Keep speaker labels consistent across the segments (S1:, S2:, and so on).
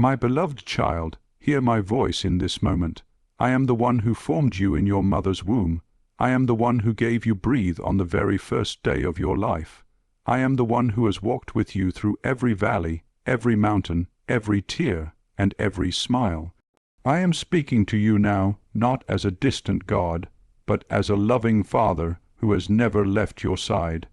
S1: My beloved child, hear my voice in this moment. I am the one who formed you in your mother's womb. I am the one who gave you breath on the very first day of your life. I am the one who has walked with you through every valley, every mountain, every tear, and every smile. I am speaking to you now, not as a distant God, but as a loving Father who has never left your side.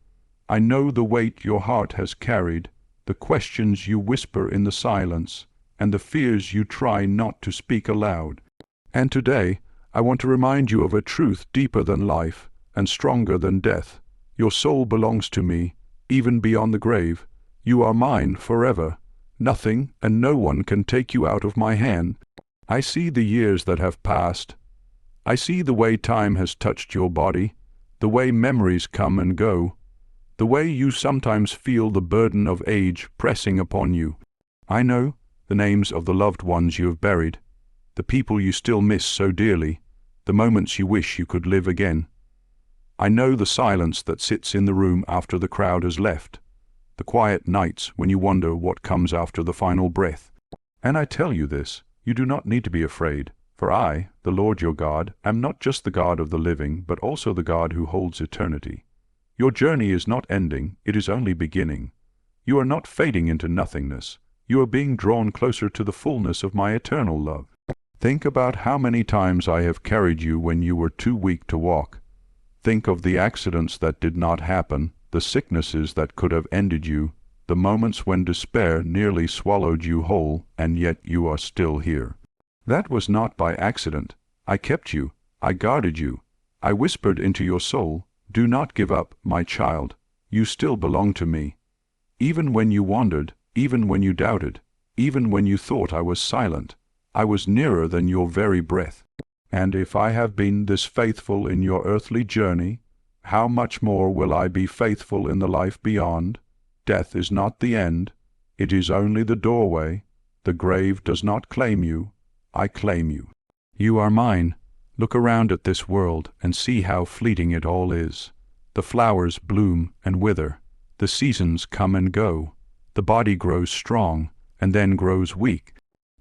S1: I know the weight your heart has carried, the questions you whisper in the silence, and the fears you try not to speak aloud. And today, I want to remind you of a truth deeper than life and stronger than death. Your soul belongs to me, even beyond the grave. You are mine forever. Nothing and no one can take you out of my hand. I see the years that have passed. I see the way time has touched your body, the way memories come and go, the way you sometimes feel the burden of age pressing upon you. I know the names of the loved ones you have buried, the people you still miss so dearly, the moments you wish you could live again. I know the silence that sits in the room after the crowd has left, the quiet nights when you wonder what comes after the final breath. And I tell you this, you do not need to be afraid, for I, the Lord your God, am not just the God of the living, but also the God who holds eternity. Your journey is not ending, it is only beginning. You are not fading into nothingness. You are being drawn closer to the fullness of my eternal love. Think about how many times I have carried you when you were too weak to walk. Think of the accidents that did not happen, the sicknesses that could have ended you, the moments when despair nearly swallowed you whole, and yet you are still here. That was not by accident. I kept you. I guarded you. I whispered into your soul, "Do not give up, my child. You still belong to me." Even when you wandered, even when you doubted, even when you thought I was silent, I was nearer than your very breath. And if I have been this faithful in your earthly journey, how much more will I be faithful in the life beyond? Death is not the end. It is only the doorway. The grave does not claim you. I claim you. You are mine. Look around at this world and see how fleeting it all is. The flowers bloom and wither. The seasons come and go. The body grows strong and then grows weak.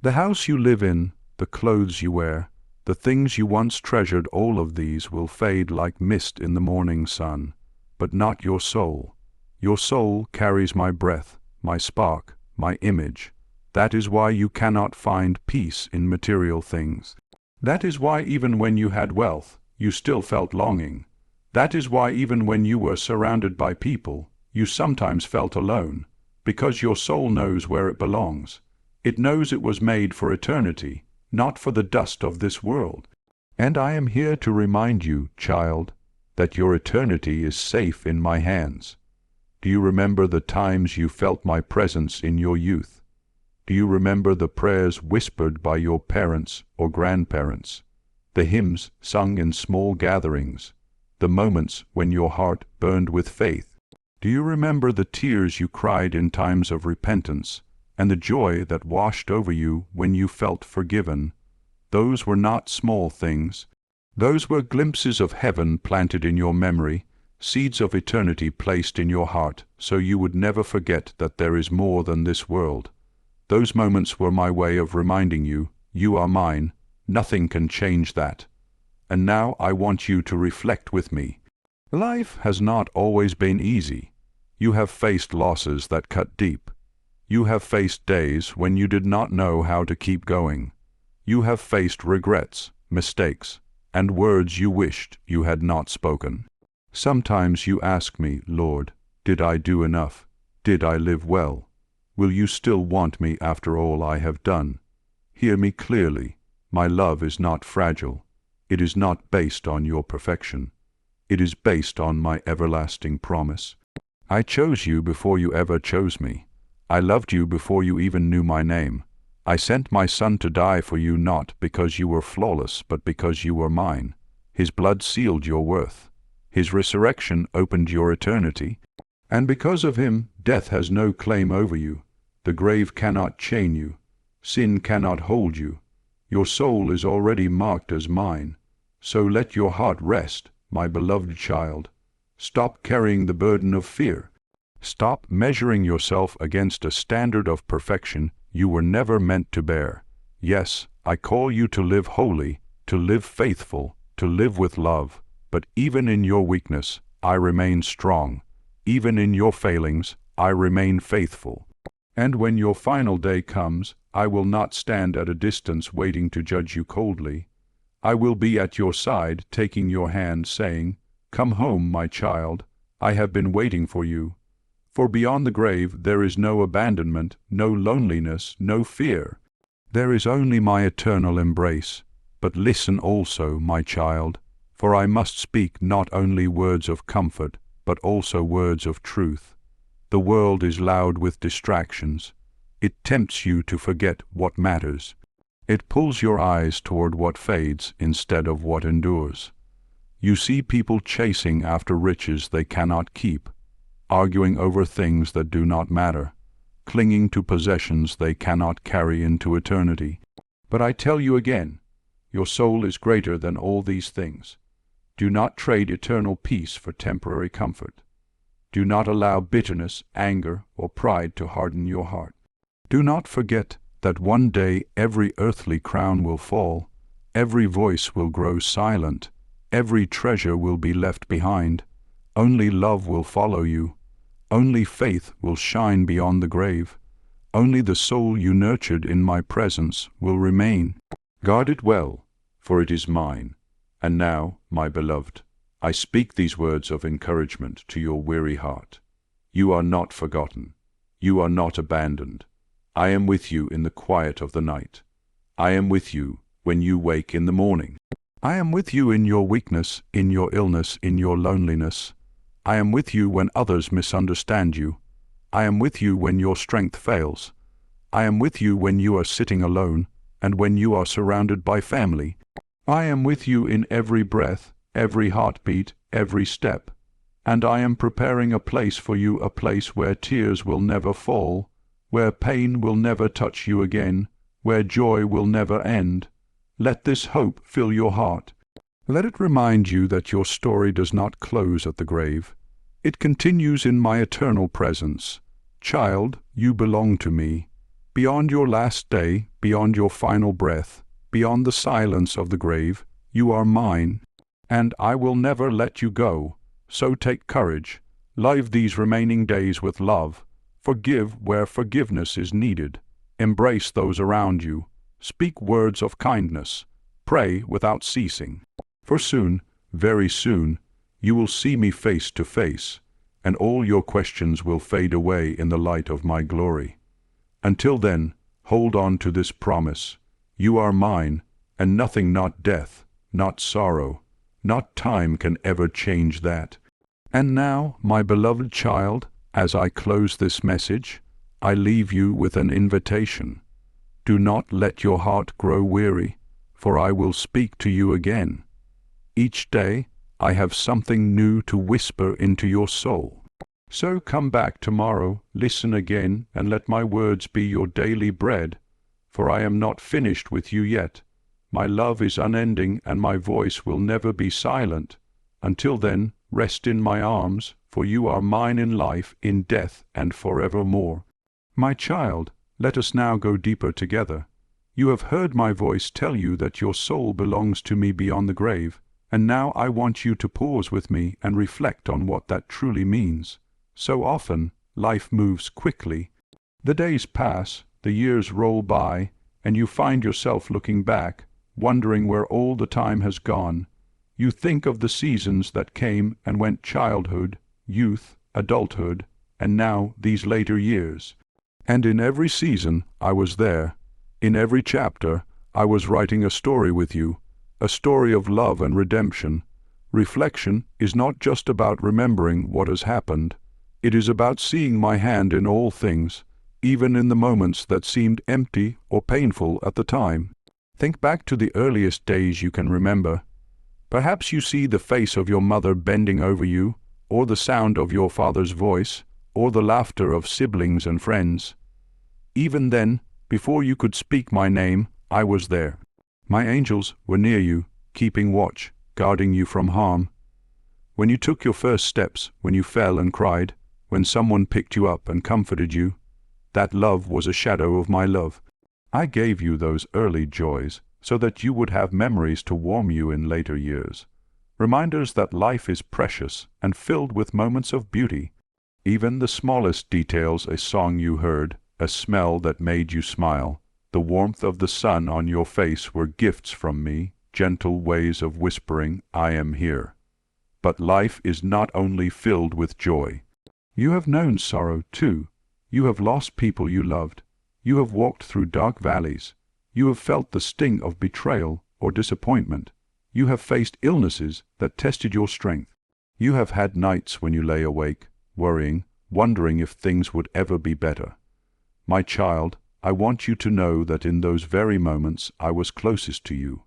S1: The house you live in, the clothes you wear, the things you once treasured, all of these will fade like mist in the morning sun. But not your soul. Your soul carries my breath, my spark, my image. That is why you cannot find peace in material things. That is why even when you had wealth, you still felt longing. That is why even when you were surrounded by people, you sometimes felt alone, because your soul knows where it belongs. It knows it was made for eternity, not for the dust of this world. And I am here to remind you, child, that your eternity is safe in my hands. Do you remember the times you felt my presence in your youth? Do you remember the prayers whispered by your parents or grandparents, the hymns sung in small gatherings, the moments when your heart burned with faith? Do you remember the tears you cried in times of repentance, and the joy that washed over you when you felt forgiven? Those were not small things. Those were glimpses of heaven planted in your memory, seeds of eternity placed in your heart, so you would never forget that there is more than this world. Those moments were my way of reminding you, you are mine, nothing can change that. And now I want you to reflect with me. Life has not always been easy. You have faced losses that cut deep. You have faced days when you did not know how to keep going. You have faced regrets, mistakes, and words you wished you had not spoken. Sometimes you ask me, Lord, did I do enough? Did I live well? Will you still want me after all I have done? Hear me clearly. My love is not fragile. It is not based on your perfection. It is based on my everlasting promise. I chose you before you ever chose me. I loved you before you even knew my name. I sent my Son to die for you not because you were flawless, but because you were mine. His blood sealed your worth. His resurrection opened your eternity. And because of him, death has no claim over you. The grave cannot chain you. Sin cannot hold you. Your soul is already marked as mine. So let your heart rest, my beloved child. Stop carrying the burden of fear. Stop measuring yourself against a standard of perfection you were never meant to bear. Yes, I call you to live holy, to live faithful, to live with love, but even in your weakness, I remain strong. Even in your failings, I remain faithful. And when your final day comes, I will not stand at a distance waiting to judge you coldly. I will be at your side, taking your hand, saying, "Come home, my child. I have been waiting for you." For beyond the grave there is no abandonment, no loneliness, no fear. There is only my eternal embrace. But listen also, my child, for I must speak not only words of comfort, but also words of truth. The world is loud with distractions. It tempts you to forget what matters. It pulls your eyes toward what fades instead of what endures. You see people chasing after riches they cannot keep, arguing over things that do not matter, clinging to possessions they cannot carry into eternity. But I tell you again, your soul is greater than all these things. Do not trade eternal peace for temporary comfort. Do not allow bitterness, anger, or pride to harden your heart. Do not forget that one day every earthly crown will fall, every voice will grow silent, every treasure will be left behind. Only love will follow you. Only faith will shine beyond the grave. Only the soul you nurtured in my presence will remain. Guard it well, for it is mine. And now, my beloved, I speak these words of encouragement to your weary heart. You are not forgotten. You are not abandoned. I am with you in the quiet of the night. I am with you when you wake in the morning. I am with you in your weakness, in your illness, in your loneliness. I am with you when others misunderstand you. I am with you when your strength fails. I am with you when you are sitting alone and when you are surrounded by family. I am with you in every breath, every heartbeat, every step. And I am preparing a place for you, a place where tears will never fall, where pain will never touch you again, where joy will never end. Let this hope fill your heart. Let it remind you that your story does not close at the grave. It continues in my eternal presence. Child, you belong to me. Beyond your last day, beyond your final breath, beyond the silence of the grave, you are mine, and I will never let you go. So take courage. Live these remaining days with love. Forgive where forgiveness is needed. Embrace those around you. Speak words of kindness. Pray without ceasing. For soon, very soon, you will see me face to face, and all your questions will fade away in the light of my glory. Until then, hold on to this promise. You are mine, and nothing, not death, not sorrow, not time can ever change that. And now, my beloved child, as I close this message, I leave you with an invitation. Do not let your heart grow weary, for I will speak to you again. Each day, I have something new to whisper into your soul. So come back tomorrow, listen again, and let my words be your daily bread, for I am not finished with you yet. My love is unending, and my voice will never be silent. Until then, rest in my arms, for you are mine in life, in death, and forevermore. My child, let us now go deeper together. You have heard my voice tell you that your soul belongs to me beyond the grave, and now I want you to pause with me and reflect on what that truly means. So often, life moves quickly. The days pass, the years roll by, and you find yourself looking back, wondering where all the time has gone. You think of the seasons that came and went: childhood, youth, adulthood, and now these later years. And in every season I was there. In every chapter I was writing a story with you, a story of love and redemption. Reflection is not just about remembering what has happened. It is about seeing my hand in all things, even in the moments that seemed empty or painful at the time. Think back to the earliest days you can remember. Perhaps you see the face of your mother bending over you, or the sound of your father's voice, or the laughter of siblings and friends. Even then, before you could speak my name, I was there. My angels were near you, keeping watch, guarding you from harm. When you took your first steps, when you fell and cried, when someone picked you up and comforted you, That love was a shadow of my love. I gave you those early joys so that you would have memories to warm you in later years. Reminders that life is precious and filled with moments of beauty. Even the smallest details, a song you heard, a smell that made you smile, the warmth of the sun on your face were gifts from me, gentle ways of whispering, I am here. But life is not only filled with joy. You have known sorrow too. You have lost people you loved. You have walked through dark valleys. You have felt the sting of betrayal or disappointment. You have faced illnesses that tested your strength. You have had nights when you lay awake, worrying, wondering if things would ever be better. My child, I want you to know that in those very moments I was closest to you.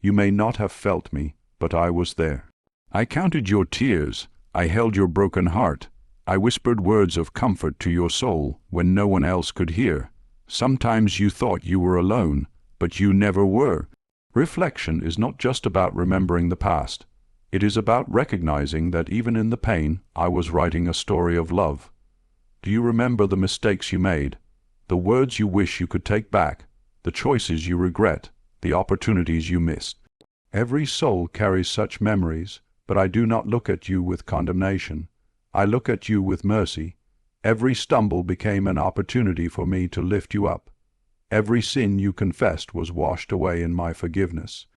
S1: You may not have felt me, but I was there. I counted your tears. I held your broken heart. I whispered words of comfort to your soul when no one else could hear. Sometimes you thought you were alone, but you never were. Reflection is not just about remembering the past. It is about recognizing that even in the pain, I was writing a story of love. Do you remember the mistakes you made? The words you wish you could take back? The choices you regret? The opportunities you missed? Every soul carries such memories, but I do not look at you with condemnation. I look at you with mercy. Every stumble became an opportunity for me to lift you up. Every sin you confessed was washed away in my forgiveness.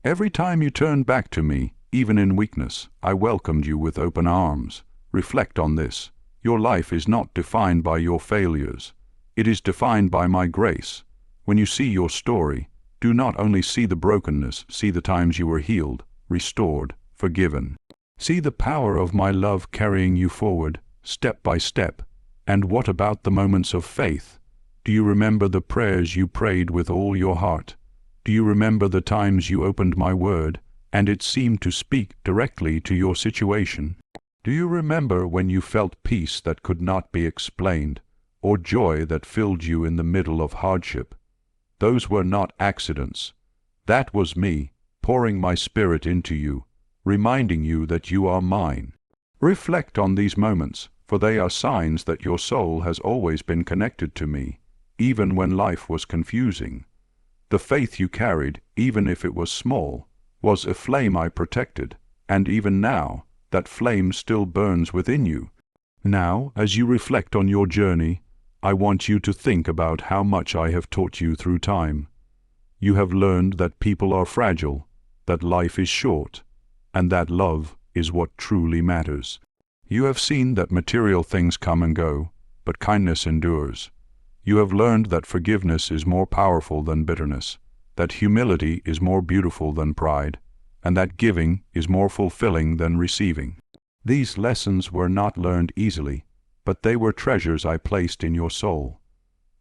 S1: Every time you turned back to me, even in weakness, I welcomed you with open arms. Reflect on this. Your life is not defined by your failures. It is defined by my grace. When you see your story, do not only see the brokenness, see the times you were healed, restored, forgiven. See the power of my love carrying you forward, step by step. And what about the moments of faith? Do you remember the prayers you prayed with all your heart? Do you remember the times you opened my word, and it seemed to speak directly to your situation? Do you remember when you felt peace that could not be explained, or joy that filled you in the middle of hardship? Those were not accidents. That was me, pouring my spirit into you, reminding you that you are mine. Reflect on these moments, for they are signs that your soul has always been connected to me, even when life was confusing. The faith you carried, even if it was small, was a flame I protected, and even now, that flame still burns within you. Now, as you reflect on your journey, I want you to think about how much I have taught you through time. You have learned that people are fragile, that life is short, and that love is what truly matters. You have seen that material things come and go, but kindness endures. You have learned that forgiveness is more powerful than bitterness, that humility is more beautiful than pride, and that giving is more fulfilling than receiving. These lessons were not learned easily, but they were treasures I placed in your soul.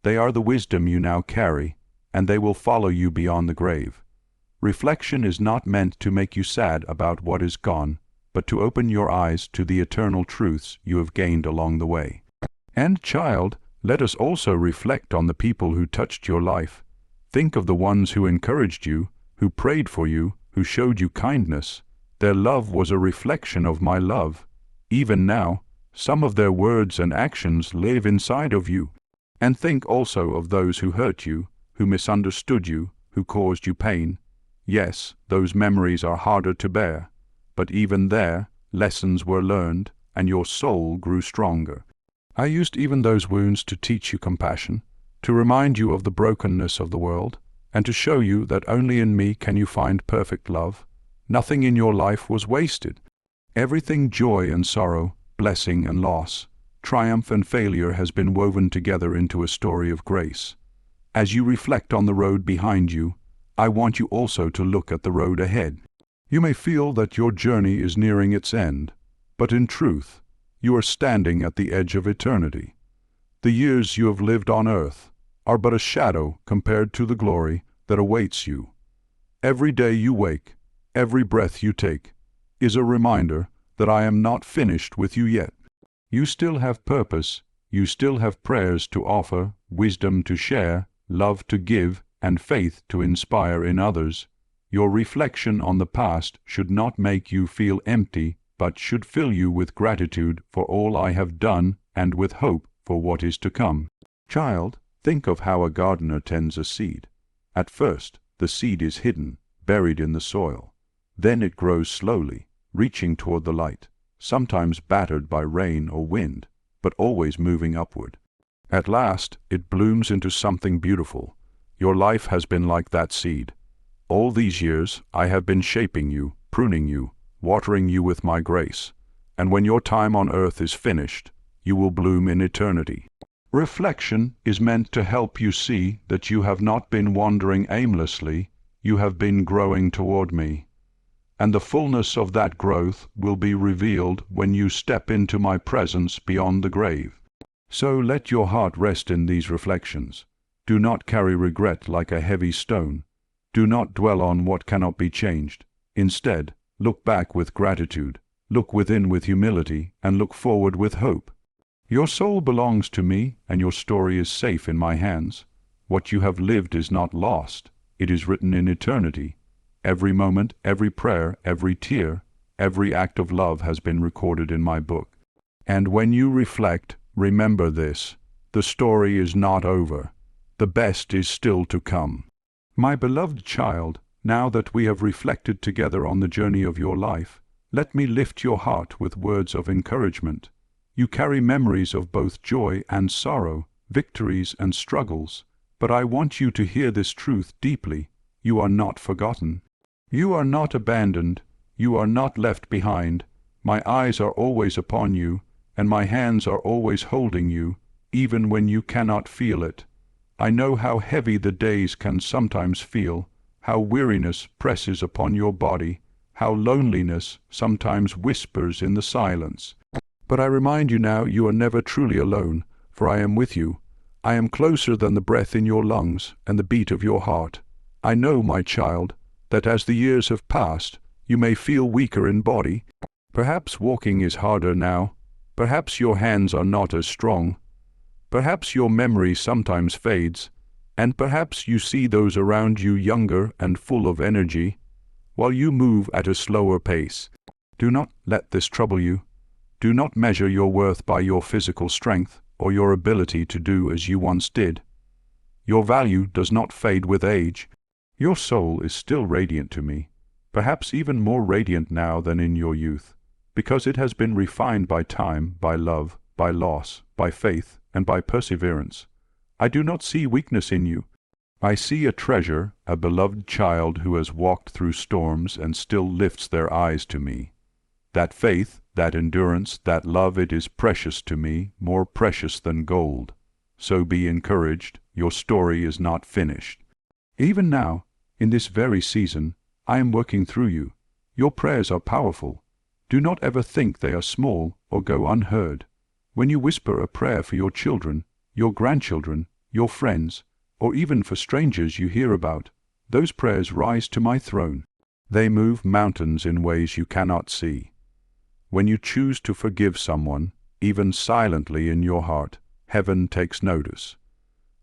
S1: They are the wisdom you now carry, and they will follow you beyond the grave. Reflection is not meant to make you sad about what is gone, but to open your eyes to the eternal truths you have gained along the way. And, child, let us also reflect on the people who touched your life. Think of the ones who encouraged you, who prayed for you, who showed you kindness. Their love was a reflection of my love. Even now, some of their words and actions live inside of you. And think also of those who hurt you, who misunderstood you, who caused you pain. Yes, those memories are harder to bear, but even there, lessons were learned, and your soul grew stronger. I used even those wounds to teach you compassion, to remind you of the brokenness of the world, and to show you that only in me can you find perfect love. Nothing in your life was wasted. Everything joy and sorrow, blessing and loss, triumph and failure has been woven together into a story of grace. As you reflect on the road behind you, I want you also to look at the road ahead. You may feel that your journey is nearing its end, but in truth, you are standing at the edge of eternity. The years you have lived on earth are but a shadow compared to the glory that awaits you. Every day you wake, every breath you take, is a reminder that I am not finished with you yet. You still have purpose, you still have prayers to offer, wisdom to share, love to give, and faith to inspire in others. Your reflection on the past should not make you feel empty, but should fill you with gratitude for all I have done and with hope for what is to come. Child, think of how a gardener tends a seed. At first, the seed is hidden, buried in the soil. Then it grows slowly, reaching toward the light, sometimes battered by rain or wind, but always moving upward. At last, it blooms into something beautiful. Your life has been like that seed. All these years, I have been shaping you, pruning you, watering you with my grace. And when your time on earth is finished, you will bloom in eternity. Reflection is meant to help you see that you have not been wandering aimlessly, you have been growing toward me. And the fullness of that growth will be revealed when you step into my presence beyond the grave. So let your heart rest in these reflections. Do not carry regret like a heavy stone. Do not dwell on what cannot be changed. Instead, look back with gratitude, look within with humility, and look forward with hope. Your soul belongs to me, and your story is safe in my hands. What you have lived is not lost. It is written in eternity. Every moment, every prayer, every tear, every act of love has been recorded in my book. And when you reflect, remember this: the story is not over. The best is still to come. My beloved child, now that we have reflected together on the journey of your life, let me lift your heart with words of encouragement. You carry memories of both joy and sorrow, victories and struggles, but I want you to hear this truth deeply. You are not forgotten. You are not abandoned. You are not left behind. My eyes are always upon you, and my hands are always holding you, even when you cannot feel it. I know how heavy the days can sometimes feel, how weariness presses upon your body, how loneliness sometimes whispers in the silence. But I remind you now, you are never truly alone, for I am with you. I am closer than the breath in your lungs and the beat of your heart. I know, my child, that as the years have passed, you may feel weaker in body. Perhaps walking is harder now. Perhaps your hands are not as strong. Perhaps your memory sometimes fades, and perhaps you see those around you younger and full of energy, while you move at a slower pace. Do not let this trouble you. Do not measure your worth by your physical strength or your ability to do as you once did. Your value does not fade with age. Your soul is still radiant to me, perhaps even more radiant now than in your youth, because it has been refined by time, by love, by loss, by faith, and by perseverance. I do not see weakness in you. I see a treasure, a beloved child who has walked through storms and still lifts their eyes to me. That faith, that endurance, that love, it is precious to me, more precious than gold. So be encouraged, your story is not finished. Even now, in this very season, I am working through you. Your prayers are powerful. Do not ever think they are small or go unheard. When you whisper a prayer for your children, your grandchildren, your friends, or even for strangers you hear about, those prayers rise to my throne. They move mountains in ways you cannot see. When you choose to forgive someone, even silently in your heart, heaven takes notice.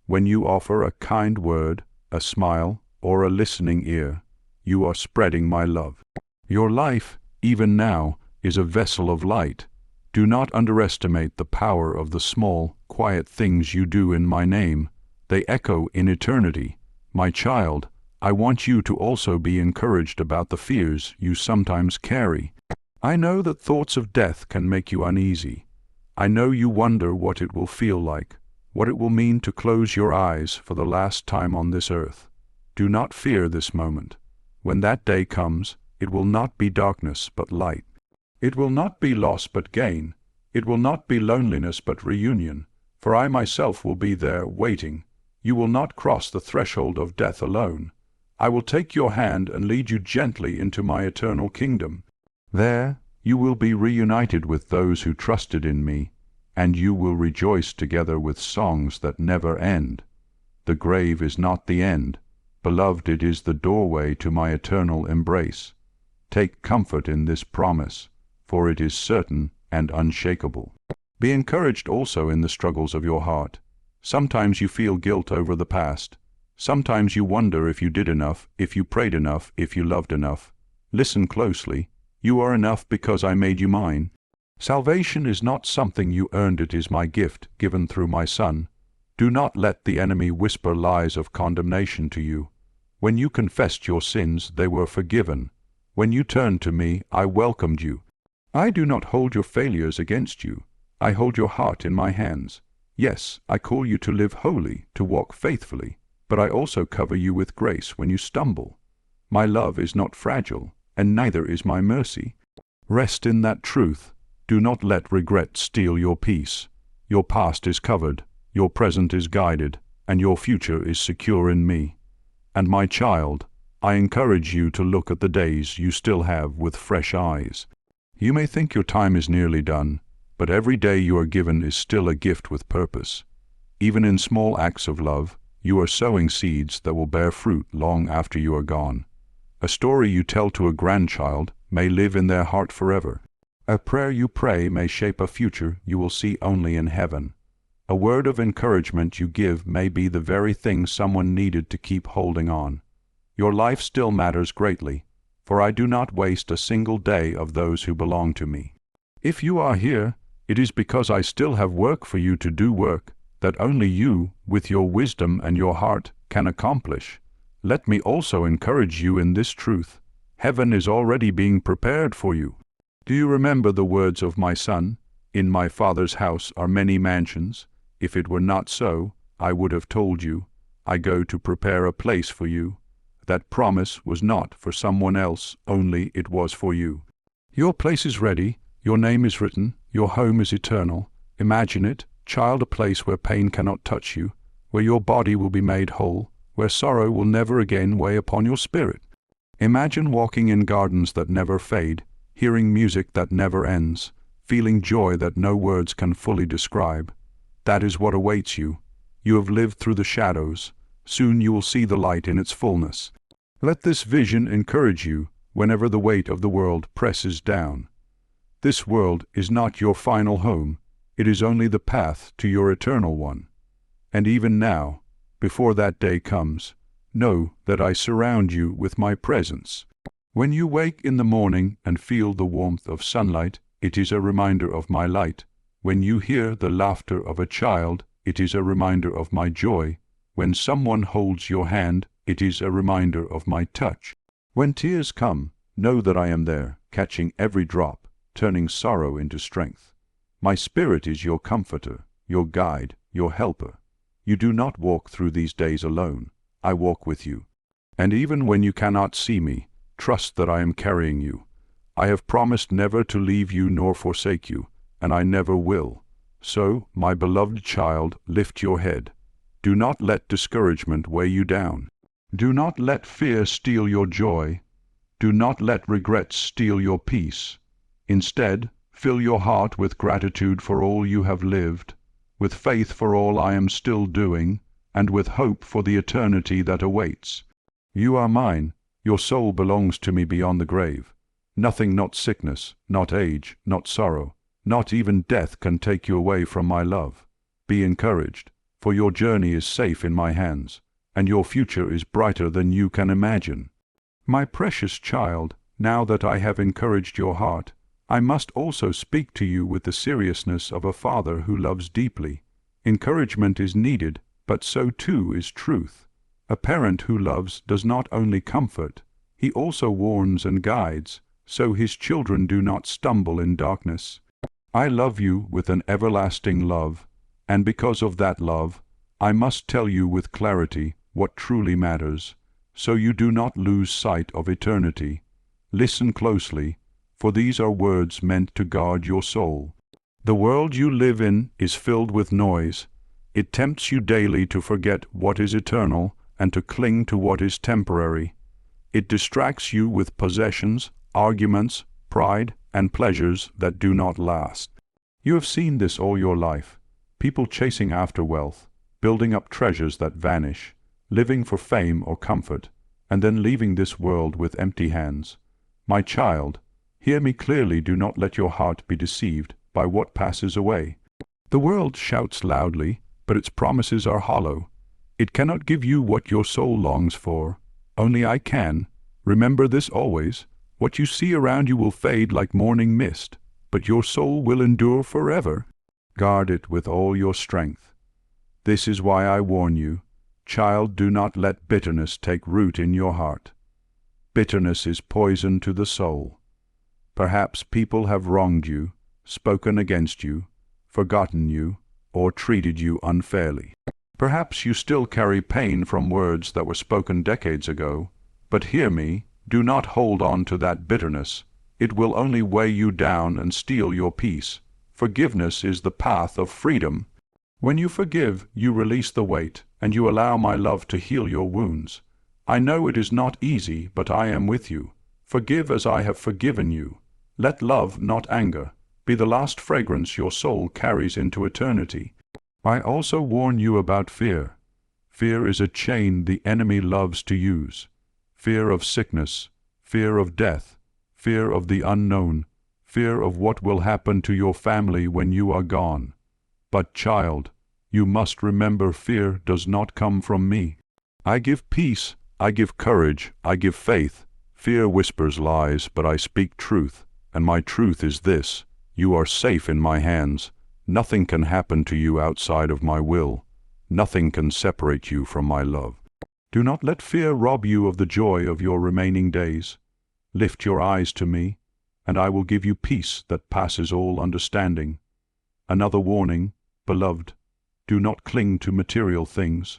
S1: When you offer a kind word, a smile, or a listening ear, you are spreading my love. Your life, even now, is a vessel of light. Do not underestimate the power of the small, quiet things you do in my name. They echo in eternity. My child, I want you to also be encouraged about the fears you sometimes carry. I know that thoughts of death can make you uneasy. I know you wonder what it will feel like, what it will mean to close your eyes for the last time on this earth. Do not fear this moment. When that day comes, it will not be darkness but light. It will not be loss but gain. It will not be loneliness but reunion, for I myself will be there waiting. You will not cross the threshold of death alone. I will take your hand and lead you gently into my eternal kingdom. There you will be reunited with those who trusted in me, and you will rejoice together with songs that never end. The grave is not the end. Beloved, it is the doorway to my eternal embrace. Take comfort in this promise, for it is certain and unshakable. Be encouraged also in the struggles of your heart. Sometimes you feel guilt over the past. Sometimes you wonder if you did enough, if you prayed enough, if you loved enough. Listen closely. You are enough because I made you mine. Salvation is not something you earned, it is my gift, given through my Son. Do not let the enemy whisper lies of condemnation to you. When you confessed your sins, they were forgiven. When you turned to me, I welcomed you. I do not hold your failures against you. I hold your heart in my hands. Yes, I call you to live holy, to walk faithfully, but I also cover you with grace when you stumble. My love is not fragile, and neither is my mercy. Rest in that truth. Do not let regret steal your peace. Your past is covered, your present is guided, and your future is secure in me. And my child, I encourage you to look at the days you still have with fresh eyes. You may think your time is nearly done, but every day you are given is still a gift with purpose. Even in small acts of love, you are sowing seeds that will bear fruit long after you are gone. A story you tell to a grandchild may live in their heart forever. A prayer you pray may shape a future you will see only in heaven. A word of encouragement you give may be the very thing someone needed to keep holding on. Your life still matters greatly, for I do not waste a single day of those who belong to me. If you are here, it is because I still have work for you to do, work that only you, with your wisdom and your heart, can accomplish. Let me also encourage you in this truth. Heaven is already being prepared for you. Do you remember the words of my son? In my Father's house are many mansions. If it were not so, I would have told you. I go to prepare a place for you. That promise was not for someone else, only it was for you. Your place is ready, your name is written, your home is eternal. Imagine it, child, a place where pain cannot touch you, where your body will be made whole, where sorrow will never again weigh upon your spirit. Imagine walking in gardens that never fade, hearing music that never ends, feeling joy that no words can fully describe. That is what awaits you. You have lived through the shadows. Soon you will see the light in its fullness. Let this vision encourage you whenever the weight of the world presses down. This world is not your final home. It is only the path to your eternal one. And even now, before that day comes, know that I surround you with my presence. When you wake in the morning and feel the warmth of sunlight, it is a reminder of my light. When you hear the laughter of a child, it is a reminder of my joy. When someone holds your hand, it is a reminder of my touch. When tears come, know that I am there, catching every drop, turning sorrow into strength. My spirit is your comforter, your guide, your helper. You do not walk through these days alone. I walk with you. And even when you cannot see me, trust that I am carrying you. I have promised never to leave you nor forsake you, and I never will. So, my beloved child, lift your head. Do not let discouragement weigh you down. Do not let fear steal your joy. Do not let regret steal your peace. Instead, fill your heart with gratitude for all you have lived, with faith for all I am still doing, and with hope for the eternity that awaits. You are mine. Your soul belongs to me beyond the grave. Nothing, not sickness, not age, not sorrow, not even death can take you away from my love. Be encouraged, for your journey is safe in my hands, and your future is brighter than you can imagine. My precious child, now that I have encouraged your heart, I must also speak to you with the seriousness of a father who loves deeply. Encouragement is needed, but so too is truth. A parent who loves does not only comfort, he also warns and guides, so his children do not stumble in darkness. I love you with an everlasting love, and because of that love, I must tell you with clarity what truly matters, so you do not lose sight of eternity. Listen closely, for these are words meant to guard your soul. The world you live in is filled with noise. It tempts you daily to forget what is eternal and to cling to what is temporary. It distracts you with possessions, arguments, pride, and pleasures that do not last. You have seen this all your life. People chasing after wealth, building up treasures that vanish, living for fame or comfort, and then leaving this world with empty hands. My child, hear me clearly. Do not let your heart be deceived by what passes away. The world shouts loudly, but its promises are hollow. It cannot give you what your soul longs for. Only I can. Remember this always. What you see around you will fade like morning mist, but your soul will endure forever. Guard it with all your strength. This is why I warn you, child, do not let bitterness take root in your heart. Bitterness is poison to the soul. Perhaps people have wronged you, spoken against you, forgotten you, or treated you unfairly. Perhaps you still carry pain from words that were spoken decades ago, but hear me, do not hold on to that bitterness. It will only weigh you down and steal your peace. Forgiveness is the path of freedom. When you forgive, you release the weight, and you allow my love to heal your wounds. I know it is not easy, but I am with you. Forgive as I have forgiven you. Let love, not anger, be the last fragrance your soul carries into eternity. I also warn you about fear. Fear is a chain the enemy loves to use. Fear of sickness, fear of death, fear of the unknown, fear of what will happen to your family when you are gone. But child, you must remember fear does not come from me. I give peace, I give courage, I give faith. Fear whispers lies, but I speak truth, and my truth is this: you are safe in my hands. Nothing can happen to you outside of my will. Nothing can separate you from my love. Do not let fear rob you of the joy of your remaining days. Lift your eyes to me, and I will give you peace that passes all understanding. Another warning, beloved, do not cling to material things.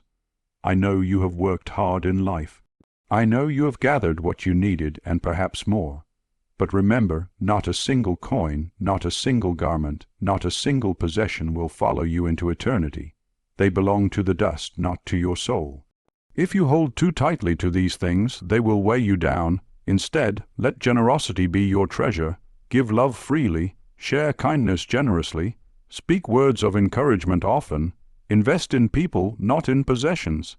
S1: I know you have worked hard in life. I know you have gathered what you needed and perhaps more. But remember, not a single coin, not a single garment, not a single possession will follow you into eternity. They belong to the dust, not to your soul. If you hold too tightly to these things, they will weigh you down. Instead, let generosity be your treasure. Give love freely, share kindness generously, speak words of encouragement often, invest in people, not in possessions.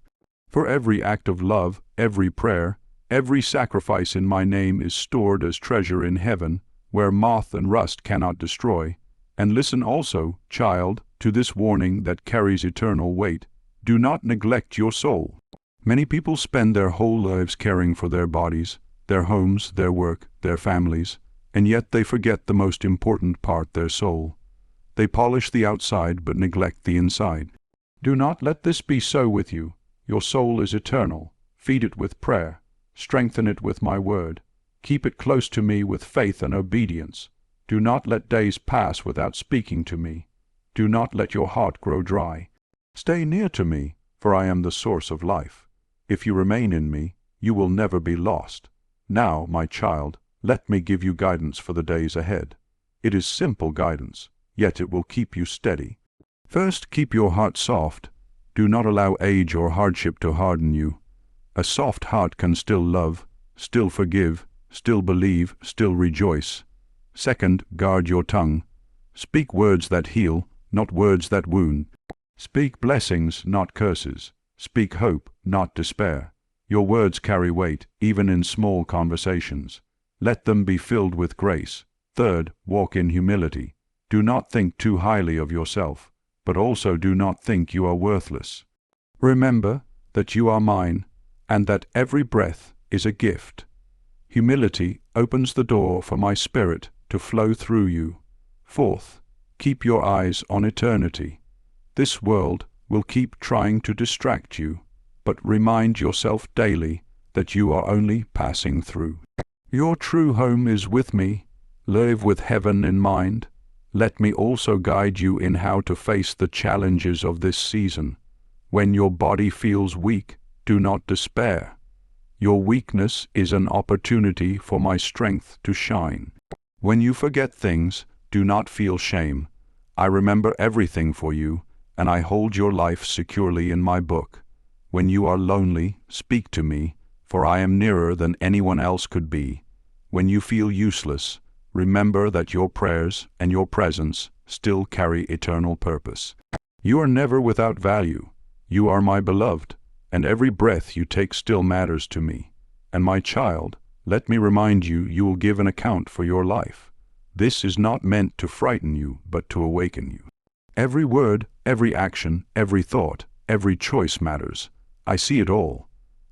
S1: For every act of love, every prayer, every sacrifice in my name is stored as treasure in heaven, where moth and rust cannot destroy. And listen also, child, to this warning that carries eternal weight. Do not neglect your soul. Many people spend their whole lives caring for their bodies, their homes, their work, their families, and yet they forget the most important part, their soul. They polish the outside but neglect the inside. Do not let this be so with you. Your soul is eternal. Feed it with prayer. Strengthen it with my word. Keep it close to me with faith and obedience. Do not let days pass without speaking to me. Do not let your heart grow dry. Stay near to me, for I am the source of life. If you remain in me, you will never be lost. Now, my child, let me give you guidance for the days ahead. It is simple guidance, yet it will keep you steady. First, keep your heart soft. Do not allow age or hardship to harden you. A soft heart can still love, still forgive, still believe, still rejoice. Second, guard your tongue. Speak words that heal, not words that wound. Speak blessings, not curses. Speak hope, not despair. Your words carry weight, even in small conversations. Let them be filled with grace. Third, walk in humility. Do not think too highly of yourself, but also do not think you are worthless. Remember that you are mine, and that every breath is a gift. Humility opens the door for my spirit to flow through you. Fourth, keep your eyes on eternity. This world will keep trying to distract you, but remind yourself daily that you are only passing through. Your true home is with me. Live with heaven in mind. Let me also guide you in how to face the challenges of this season. When your body feels weak, do not despair. Your weakness is an opportunity for my strength to shine. When you forget things, do not feel shame. I remember everything for you, and I hold your life securely in my book. When you are lonely, speak to me, for I am nearer than anyone else could be. When you feel useless, remember that your prayers and your presence still carry eternal purpose. You are never without value. You are my beloved, and every breath you take still matters to me. And my child, let me remind you, you will give an account for your life. This is not meant to frighten you, but to awaken you. Every word, every action, every thought, every choice matters. I see it all.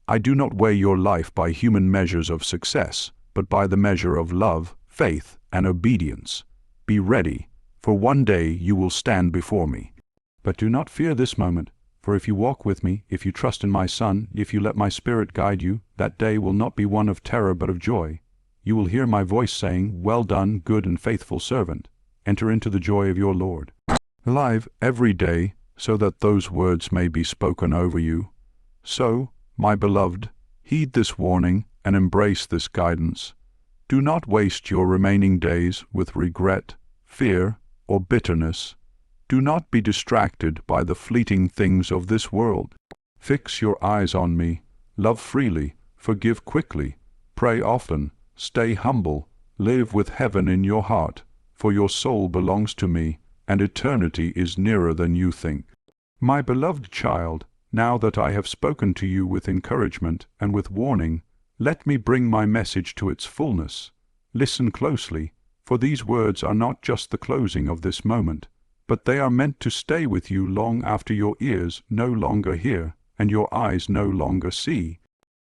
S1: I do not weigh your life by human measures of success, but by the measure of love, faith, and obedience. Be ready, for one day you will stand before me. But do not fear this moment. For if you walk with me, if you trust in my Son, if you let my Spirit guide you, that day will not be one of terror but of joy. You will hear my voice saying, "Well done, good and faithful servant. Enter into the joy of your Lord." Alive every day, so that those words may be spoken over you. So, my beloved, heed this warning and embrace this guidance. Do not waste your remaining days with regret, fear, or bitterness. Do not be distracted by the fleeting things of this world. Fix your eyes on me, love freely, forgive quickly, pray often, stay humble, live with heaven in your heart, for your soul belongs to me, and eternity is nearer than you think. My beloved child, now that I have spoken to you with encouragement and with warning, let me bring my message to its fullness. Listen closely, for these words are not just the closing of this moment, but they are meant to stay with you long after your ears no longer hear and your eyes no longer see.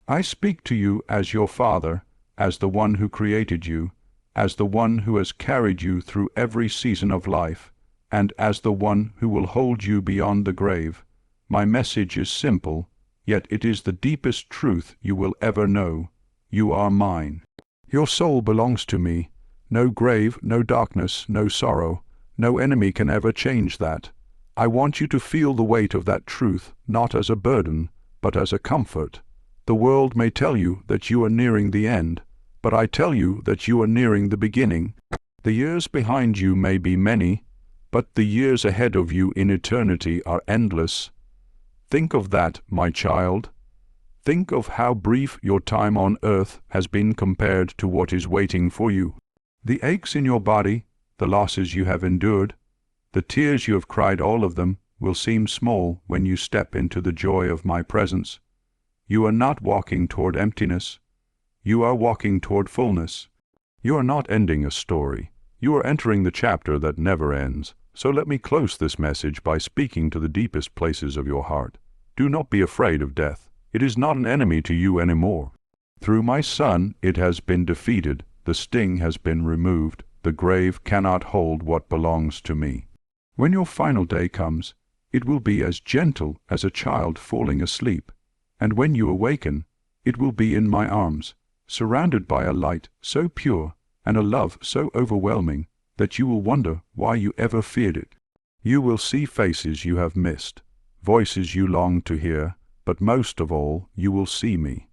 S1: I speak to you as your Father, as the one who created you, as the one who has carried you through every season of life, and as the one who will hold you beyond the grave. My message is simple, yet it is the deepest truth you will ever know. You are mine. Your soul belongs to me. No grave, no darkness, no sorrow. No enemy can ever change that. I want you to feel the weight of that truth, not as a burden, but as a comfort. The world may tell you that you are nearing the end, but I tell you that you are nearing the beginning. The years behind you may be many, but the years ahead of you in eternity are endless. Think of that, my child. Think of how brief your time on earth has been compared to what is waiting for you. The aches in your body, the losses you have endured, the tears you have cried, all of them will seem small when you step into the joy of my presence. You are not walking toward emptiness. You are walking toward fullness. You are not ending a story. You are entering the chapter that never ends. So let me close this message by speaking to the deepest places of your heart. Do not be afraid of death. It is not an enemy to you anymore. Through my Son it has been defeated. The sting has been removed. The grave cannot hold what belongs to me. When your final day comes, it will be as gentle as a child falling asleep. And when you awaken, it will be in my arms, surrounded by a light so pure and a love so overwhelming that you will wonder why you ever feared it. You will see faces you have missed, voices you long to hear, but most of all, you will see me.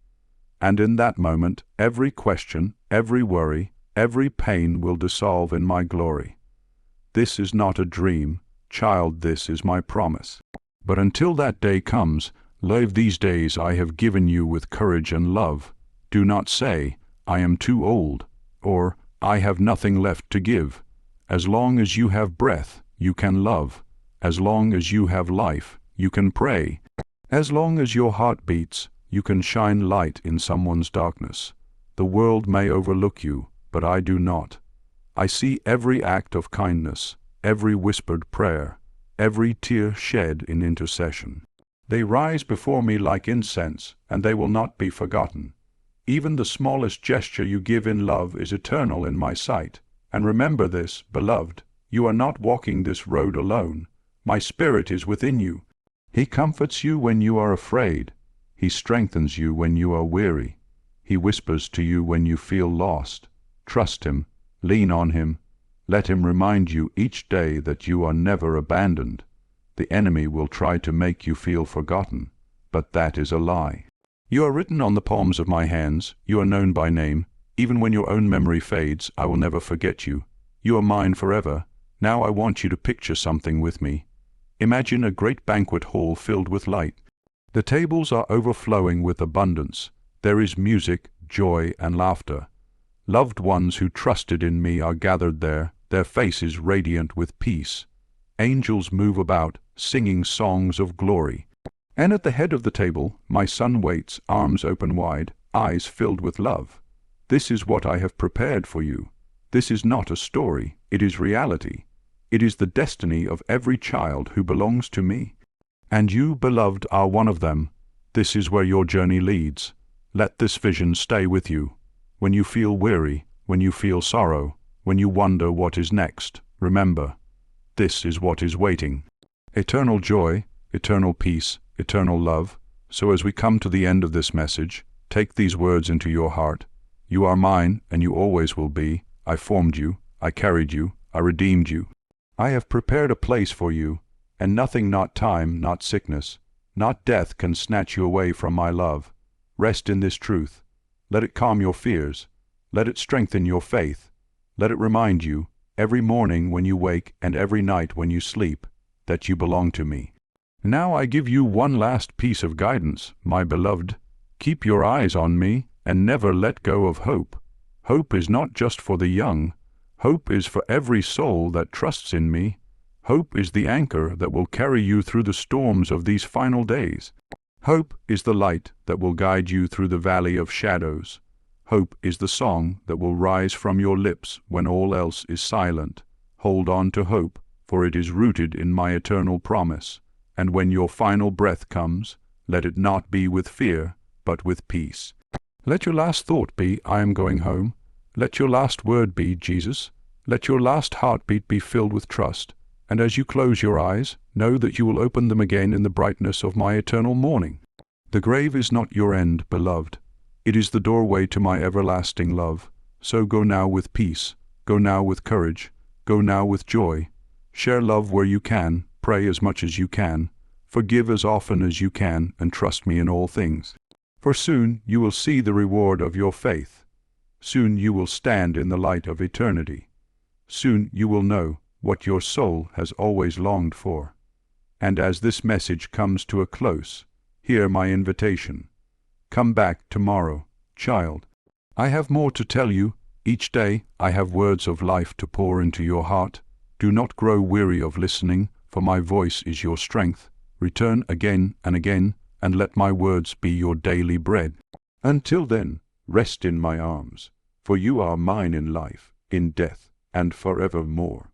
S1: And in that moment, every question, every worry, every pain will dissolve in my glory. This is not a dream, child, this is my promise. But until that day comes, live these days I have given you with courage and love. Do not say, "I am too old," or "I have nothing left to give." As long as you have breath, you can love. As long as you have life, you can pray. As long as your heart beats, you can shine light in someone's darkness. The world may overlook you, but I do not. I see every act of kindness, every whispered prayer, every tear shed in intercession. They rise before me like incense, and they will not be forgotten. Even the smallest gesture you give in love is eternal in my sight. And remember this, beloved, you are not walking this road alone. My Spirit is within you. He comforts you when you are afraid. He strengthens you when you are weary. He whispers to you when you feel lost. Trust Him, lean on Him. Let Him remind you each day that you are never abandoned. The enemy will try to make you feel forgotten, but that is a lie. You are written on the palms of my hands. You are known by name. Even when your own memory fades, I will never forget you. You are mine forever. Now I want you to picture something with me. Imagine a great banquet hall filled with light. The tables are overflowing with abundance. There is music, joy, and laughter. Loved ones who trusted in me are gathered there, their faces radiant with peace. Angels move about, singing songs of glory. And at the head of the table, my Son waits, arms open wide, eyes filled with love. This is what I have prepared for you. This is not a story, it is reality. It is the destiny of every child who belongs to me. And you, beloved, are one of them. This is where your journey leads. Let this vision stay with you. When you feel weary, when you feel sorrow, when you wonder what is next, remember, this is what is waiting. Eternal joy, eternal peace, eternal love. So as we come to the end of this message, take these words into your heart. You are mine, and you always will be. I formed you, I carried you, I redeemed you. I have prepared a place for you, and nothing, not time, not sickness, not death can snatch you away from my love. Rest in this truth. Let it calm your fears. Let it strengthen your faith. Let it remind you, every morning when you wake and every night when you sleep, that you belong to me. Now I give you one last piece of guidance, my beloved. Keep your eyes on me and never let go of hope. Hope is not just for the young. Hope is for every soul that trusts in me. Hope is the anchor that will carry you through the storms of these final days. Hope is the light that will guide you through the valley of shadows. Hope is the song that will rise from your lips when all else is silent. Hold on to hope, for it is rooted in my eternal promise. And when your final breath comes, let it not be with fear, but with peace. Let your last thought be, I am going home. Let your last word be, Jesus. Let your last heartbeat be filled with trust. And as you close your eyes, know that you will open them again in the brightness of my eternal morning. The grave is not your end, beloved. It is the doorway to my everlasting love. So go now with peace. Go now with courage. Go now with joy. Share love where you can. Pray as much as you can. Forgive as often as you can, and trust me in all things. For soon you will see the reward of your faith. Soon you will stand in the light of eternity. Soon you will know what your soul has always longed for. And as this message comes to a close, hear my invitation. Come back tomorrow, child. I have more to tell you. Each day I have words of life to pour into your heart. Do not grow weary of listening, for my voice is your strength. Return again and again, and let my words be your daily bread. Until then, rest in my arms, for you are mine in life, in death, and forevermore.